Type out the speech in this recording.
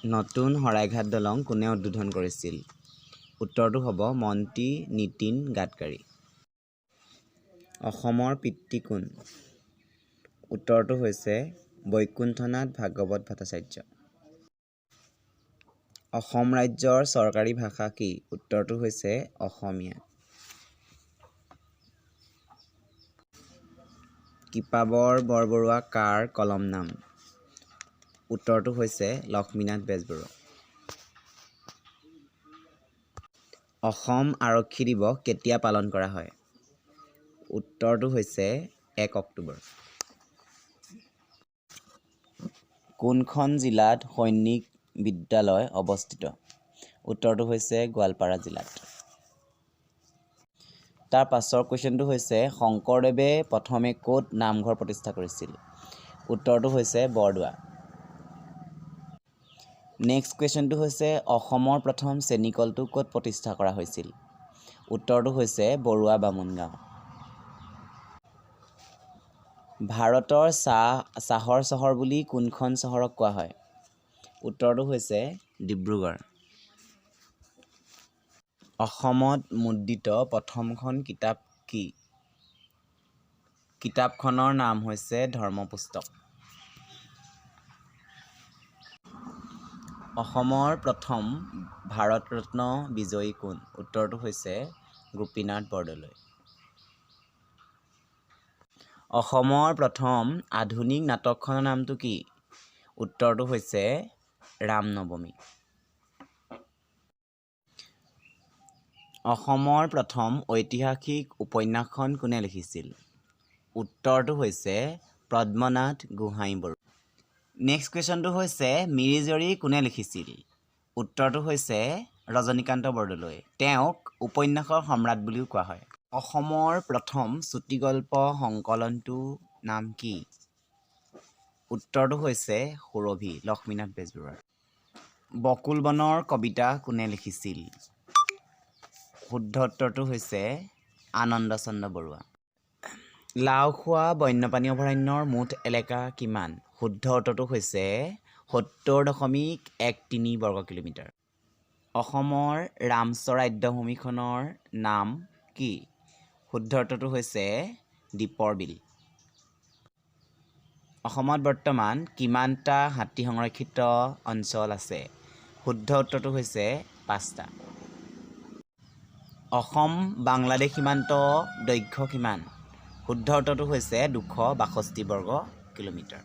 নতুন শৰাইঘাট দলং কোনে উদ্বোধন কৰিছিল? উত্তৰটো হ'ব মন্ত্ৰী নীতিন গাডকাৰী। অসমৰ পিতৃ কোন? উত্তৰটো হৈছে বৈকুণ্ঠনাথ ভাগৱত ভট্টাচাৰ্য। অসম ৰাজ্যৰ চৰকাৰী ভাষা কি? উত্তৰটো হৈছে অসমীয়া। কৃপাবৰ বৰবৰুৱা কাৰ কলম নাম? উত্তৰটো হৈছে লক্ষ্মীনাথ বেজবৰুৱা। অসম আৰক্ষী দিৱস কেতিয়া পালন কৰা হয়? উত্তৰটো হৈছে 1 অক্টোবৰ। কোনখন জিলাত সৈনিক বিদ্যালয় অৱস্থিত? উত্তৰটো হৈছে গোৱালপাৰা জিলাত। তাৰ পাছৰ কুৱেশ্যনটো হৈছে শংকৰদেৱে প্ৰথমে ক'ত নামঘৰ প্ৰতিষ্ঠা কৰিছিল? উত্তৰটো হৈছে বৰদোৱা। নেক্সট কুৱেশ্যনটো হৈছে অসমৰ প্ৰথম চেনিকলটো ক'ত প্ৰতিষ্ঠা কৰা হৈছিল? উত্তৰটো হৈছে বৰুৱা বামুণ গাঁও। ভাৰতৰ চাহৰ চহৰ বুলি কোনখন চহৰক কোৱা হয়? উত্তৰটো হৈছে ডিব্ৰুগড়। অসমত মুদ্ৰিত প্ৰথমখন কিতাপ কি? কিতাপখনৰ নাম হৈছে ধৰ্মপুস্তক। অসমৰ প্ৰথম ভাৰত ৰত্ন বিজয়ী কোন? উত্তৰটো হৈছে গোপীনাথ বৰদলৈ। অসমৰ প্ৰথম আধুনিক নাটকখনৰ নামটো কি? উত্তৰটো হৈছে ৰামনৱমী। অসমৰ প্ৰথম ঐতিহাসিক উপন্যাসখন কোনে লিখিছিল? উত্তৰটো হৈছে পদ্মনাথ গোহাঞিবৰুৱা। নেক্সট কুৱেশ্যনটো হৈছে মিৰিজীয়ৰী কোনে লিখিছিল? উত্তৰটো হৈছে ৰজনীকান্ত বৰদলৈ। তেওঁক উপন্যাসৰ সম্ৰাট বুলিও কোৱা হয়। অসমৰ প্ৰথম চুটিগল্প সংকলনটোৰ নাম কি? উত্তৰটো হৈছে সুৰভি, লক্ষ্মীনাথ বেজবৰুৱাৰ। বকুল বনৰ কবিতা কোনে লিখিছিল? শুদ্ধ উত্তৰটো হৈছে আনন্দ চন্দ্ৰ বৰুৱা। লাওখোৱা বন্যপ্ৰাণী অভয়াৰণ্যৰ মুঠ এলেকা কিমান? শুদ্ধ উত্তৰটো হৈছে 70.13 বৰ্গ কিলোমিটাৰ। অসমৰ ৰামচৰ আদ্যভূমিখনৰ নাম কি? শুদ্ধ উত্তৰটো হৈছে দীপৰ বিল। অসমত বৰ্তমান কিমানটা হাতী সংৰক্ষিত অঞ্চল আছে? শুদ্ধ উত্তৰটো হৈছে 5টা। অসম বাংলাদেশ সীমান্ত দৈৰ্ঘ্য কিমান? শুদ্ধ উত্তৰটো হৈছে 262 বৰ্গ কিলোমিটাৰ।